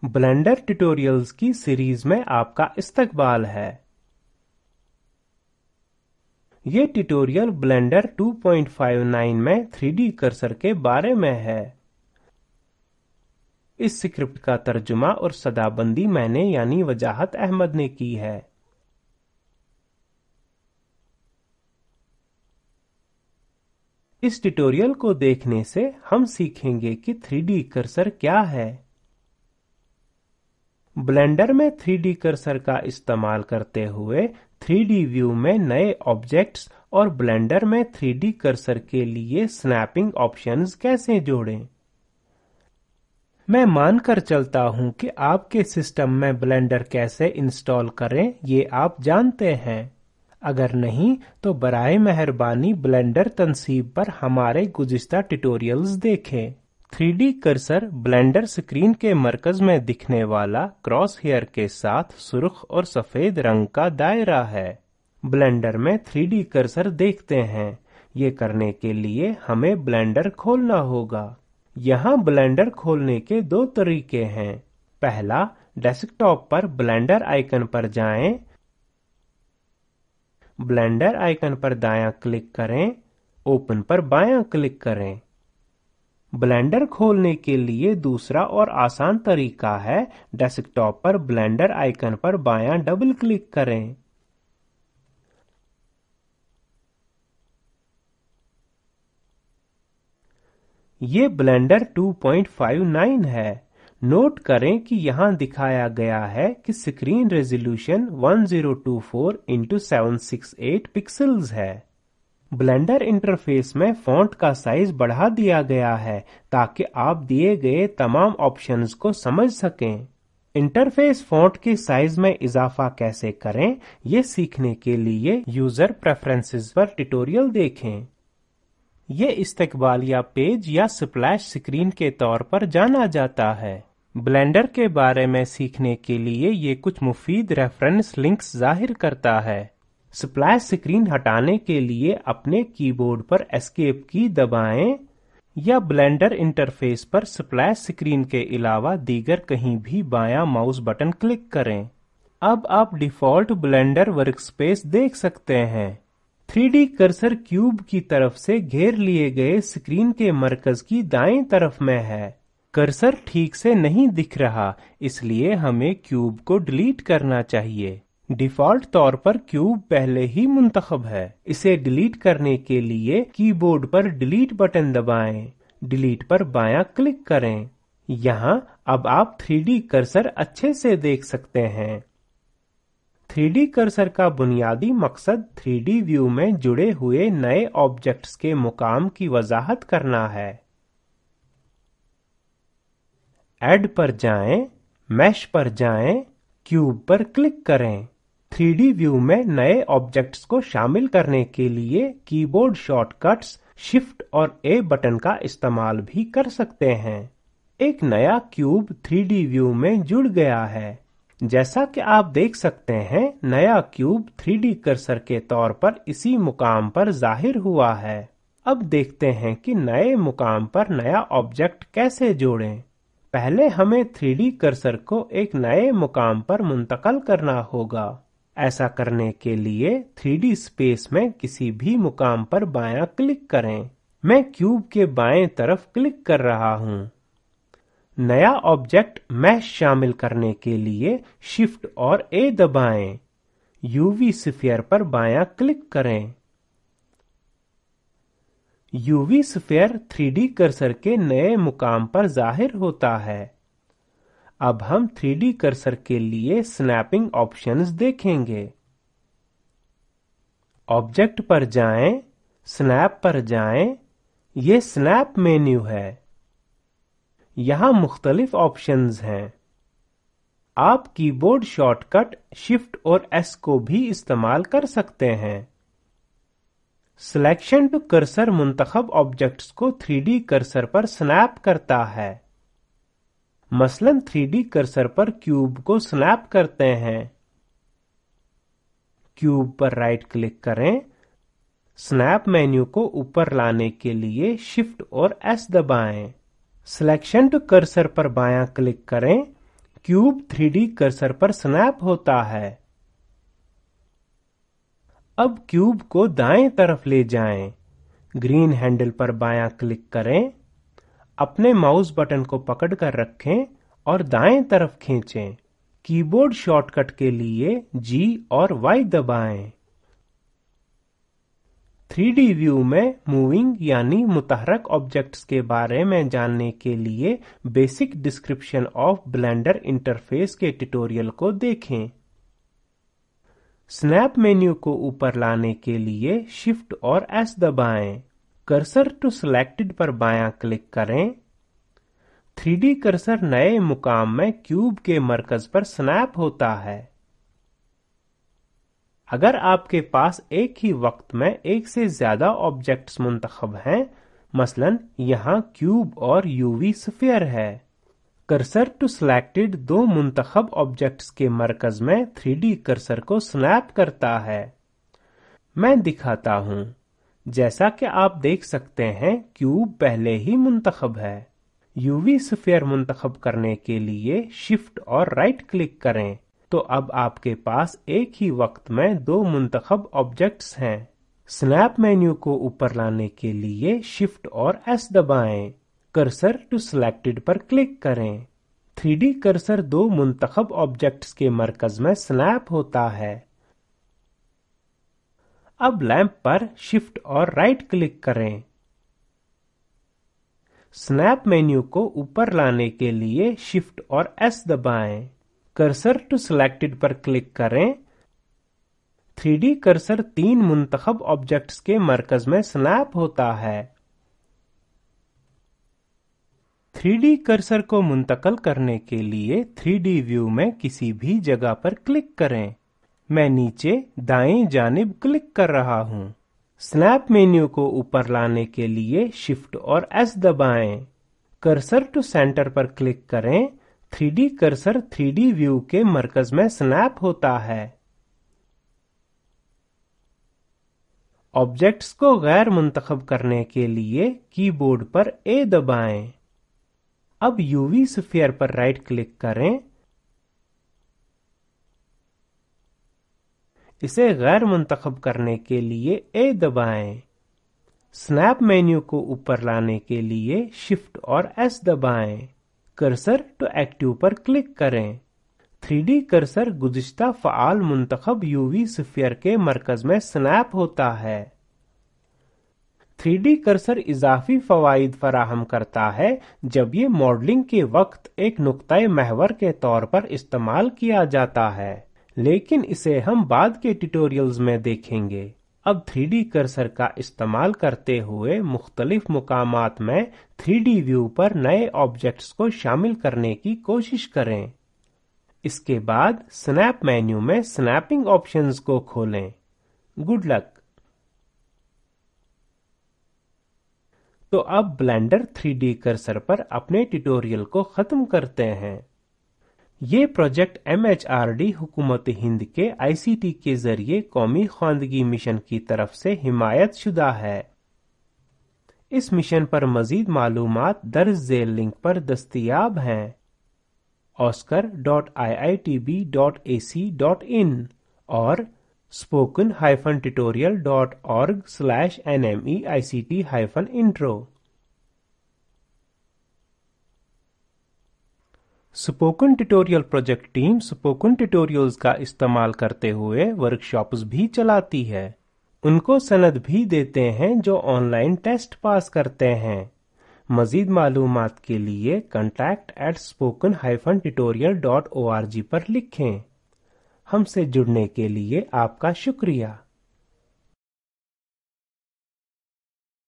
Blender tutorials की series में आपका इस्तकबाल है। ये ट्यूटोरियल ब्लेंडर 2.59 में 3D कर्सर के बारे में है। इस स्क्रिप्ट का तर्जुमा और सदाबंदी मैंने यानी वजाहत अहमद ने की है। इस ट्यूटोरियल को देखने से हम सीखेंगे कि 3D कर्सर क्या है, ब्लेंडर में 3D कर्सर का इस्तेमाल करते हुए 3D व्यू में नए ऑब्जेक्ट्स और ब्लेंडर में 3D कर्सर के लिए स्नैपिंग ऑप्शंस कैसे जोड़ें। मैं मानकर चलता हूं कि आपके सिस्टम में ब्लेंडर कैसे इंस्टॉल करें ये आप जानते हैं। अगर नहीं तो बराए मेहरबानी ब्लेंडर तनसीब पर हमारे गुज़िश्ता ट्यूटोरियल्स देखें। 3D कर्सर ब्लेंडर स्क्रीन के मरकज में दिखने वाला क्रॉस हेयर के साथ सुर्ख और सफेद रंग का दायरा है। ब्लेंडर में 3D कर्सर देखते हैं। ये करने के लिए हमें ब्लेंडर खोलना होगा। यहाँ ब्लेंडर खोलने के दो तरीके हैं। पहला, डेस्कटॉप पर ब्लेंडर आइकन पर जाएं, ब्लेंडर आइकन पर दायां क्लिक करें, ओपन पर बायां क्लिक करें। ब्लेंडर खोलने के लिए दूसरा और आसान तरीका है डेस्कटॉप पर ब्लेंडर आइकन पर बायां डबल क्लिक करें। ये ब्लेंडर 2.59 है। नोट करें कि यहाँ दिखाया गया है कि स्क्रीन रेजोल्यूशन 1024x768 पिक्सेल्स है। ब्लेंडर इंटरफेस में फॉन्ट का साइज बढ़ा दिया गया है ताकि आप दिए गए तमाम ऑप्शंस को समझ सकें। इंटरफेस फॉन्ट के साइज में इजाफा कैसे करें ये सीखने के लिए यूजर प्रेफरेंसेस पर ट्यूटोरियल देखें। ये इस्तकबालिया पेज या स्प्लैश स्क्रीन के तौर पर जाना जाता है। ब्लेंडर के बारे में सीखने के लिए ये कुछ मुफीद रेफरेंस लिंक्स जाहिर करता है। स्प्लैश स्क्रीन हटाने के लिए अपने कीबोर्ड पर एस्केप की दबाएं या ब्लेंडर इंटरफेस पर स्प्लैश स्क्रीन के अलावा दीगर कहीं भी बायां माउस बटन क्लिक करें। अब आप डिफ़ॉल्ट ब्लेंडर वर्कस्पेस देख सकते हैं। 3D कर्सर क्यूब की तरफ से घेर लिए गए स्क्रीन के मरकज की दाएं तरफ में है। कर्सर ठीक से नहीं दिख रहा, इसलिए हमें क्यूब को डिलीट करना चाहिए। डिफ़ॉल्ट तौर पर क्यूब पहले ही मुंतखब है। इसे डिलीट करने के लिए कीबोर्ड पर डिलीट बटन दबाएं। डिलीट पर बायां क्लिक करें। यहाँ अब आप 3D कर्सर अच्छे से देख सकते हैं। 3D कर्सर का बुनियादी मकसद 3D व्यू में जुड़े हुए नए ऑब्जेक्ट्स के मुकाम की वजाहत करना है। ऐड पर जाएं, मैश पर जाएं, क्यूब पर क्लिक करें। 3D व्यू में नए ऑब्जेक्ट्स को शामिल करने के लिए कीबोर्ड शॉर्टकट्स शिफ्ट और ए बटन का इस्तेमाल भी कर सकते हैं। एक नया क्यूब 3D व्यू में जुड़ गया है। जैसा कि आप देख सकते हैं, नया क्यूब 3D कर्सर के तौर पर इसी मुकाम पर जाहिर हुआ है। अब देखते हैं कि नए मुकाम पर नया ऑब्जेक्ट कैसे जोड़ें। पहले हमें 3D कर्सर को एक नए मुकाम पर मुंतकल करना होगा। ऐसा करने के लिए 3D स्पेस में किसी भी मुकाम पर बायां क्लिक करें। मैं क्यूब के बाएं तरफ क्लिक कर रहा हूं। नया ऑब्जेक्ट मैश शामिल करने के लिए शिफ्ट और ए दबाएं। यूवी स्फीयर पर बायां क्लिक करें। यूवी स्फीयर 3D कर्सर के नए मुकाम पर जाहिर होता है। अब हम 3D कर्सर के लिए स्नैपिंग ऑप्शंस देखेंगे। ऑब्जेक्ट पर जाएं, स्नैप पर जाएं। ये स्नैप मेन्यू है। यहाँ मुख्तलिफ ऑप्शंस हैं। आप कीबोर्ड शॉर्टकट शिफ्ट और एस को भी इस्तेमाल कर सकते हैं। सिलेक्शन टू कर्सर मुंतखब ऑब्जेक्ट्स को 3D कर्सर पर स्नैप करता है। मसलन 3D कर्सर पर क्यूब को स्नैप करते हैं। क्यूब पर राइट क्लिक करें। स्नैप मेन्यू को ऊपर लाने के लिए शिफ्ट और एस दबाएं। सिलेक्शन टू कर्सर पर बायां क्लिक करें। क्यूब 3D कर्सर पर स्नैप होता है। अब क्यूब को दाएं तरफ ले जाएं। ग्रीन हैंडल पर बायां क्लिक करें। अपने माउस बटन को पकड़कर रखें और दाएं तरफ खींचें। कीबोर्ड शॉर्टकट के लिए G और Y दबाएं। 3D व्यू में मूविंग यानी मुतहरक ऑब्जेक्ट्स के बारे में जानने के लिए basic description of blender interface के ट्यूटोरियल को देखें। स्नैप मेन्यू को ऊपर लाने के लिए शिफ्ट और S दबाएं। कर्सर टू सिलेक्टेड पर बायां क्लिक करें। 3D कर्सर नए मुकाम में क्यूब के मरकज पर स्नैप होता है। अगर आपके पास एक ही वक्त में एक से ज्यादा ऑब्जेक्ट्स मुंतखब हैं, मसलन यहाँ क्यूब और यूवी स्फीयर है, कर्सर टू सिलेक्टेड दो मुंतखब ऑब्जेक्ट्स के मरकज में 3D कर्सर को स्नैप करता है। मैं दिखाता हूँ। जैसा कि आप देख सकते हैं, क्यूब पहले ही मुंतखब है। यूवी स्फीयर मुंतखब करने के लिए शिफ्ट और राइट क्लिक करें, तो अब आपके पास एक ही वक्त में दो मुंतखब ऑब्जेक्ट्स हैं। स्नैप मेन्यू को ऊपर लाने के लिए शिफ्ट और S दबाएं। कर्सर टू सिलेक्टेड पर क्लिक करें। 3D कर्सर दो मुंतखब ऑब्जेक्ट्स के मरकज में स्नैप होता है। अब लैंप पर शिफ्ट और राइट क्लिक करें। स्नैप मेन्यू को ऊपर लाने के लिए शिफ्ट और S दबाएं। कर्सर टू सिलेक्टेड पर क्लिक करें। 3D कर्सर तीन मुंतखब ऑब्जेक्ट्स के मरकज में स्नैप होता है। 3D कर्सर को मुंतकल करने के लिए 3D व्यू में किसी भी जगह पर क्लिक करें। मैं नीचे दाएं जानिब क्लिक कर रहा हूं। स्नैप मेन्यू को ऊपर लाने के लिए शिफ्ट और S दबाएं। कर्सर टू सेंटर पर क्लिक करें। 3D कर्सर 3D व्यू के मरकज में स्नैप होता है। ऑब्जेक्ट्स को गैर मुंतखब करने के लिए कीबोर्ड पर A दबाएं। अब यूवी स्फीयर पर राइट क्लिक करें। इसे गैर मुंतखब करने के लिए A दबाएं। स्नैप मेन्यू को ऊपर लाने के लिए शिफ्ट और S दबाएं। कर्सर टू एक्टिव पर क्लिक करें। 3D कर्सर गुज़िश्ता फ़आल मुंतखब यूवी स्फीयर के मरकज में स्नैप होता है। 3D कर्सर इजाफी फ़वाइद फराहम करता है जब ये मॉडलिंग के वक्त एक नुक्ता महवर के तौर पर इस्तेमाल किया जाता है, लेकिन इसे हम बाद के ट्यूटोरियल्स में देखेंगे। अब 3D कर्सर का इस्तेमाल करते हुए मुख्तलिफ मुकामात में 3D व्यू पर नए ऑब्जेक्ट्स को शामिल करने की कोशिश करें। इसके बाद स्नैप मेन्यू में स्नैपिंग ऑप्शंस को खोलें। Good luck. तो अब ब्लेंडर 3D कर्सर पर अपने ट्यूटोरियल को खत्म करते हैं। ये प्रोजेक्ट MHRD हुकूमत हिंद के ICT के जरिए कौमी ख्वानदगी मिशन की तरफ से हिमायत शुदा है। इस मिशन पर मजीद मालूमात दर्ज झेल लिंक पर दस्तयाब हैं: oscar.iitb.ac.in और spoken-tutorial.org/nmeict-intro। Spoken tutorial project team spoken tutorials का इस्तेमाल करते हुए वर्कशॉप्स भी चलाती है। उनको सनद भी देते हैं जो ऑनलाइन टेस्ट पास करते हैं। मजीद मालूमात के लिए contact@spoken-tutorial.org पर लिखें। हमसे जुड़ने के लिए आपका शुक्रिया।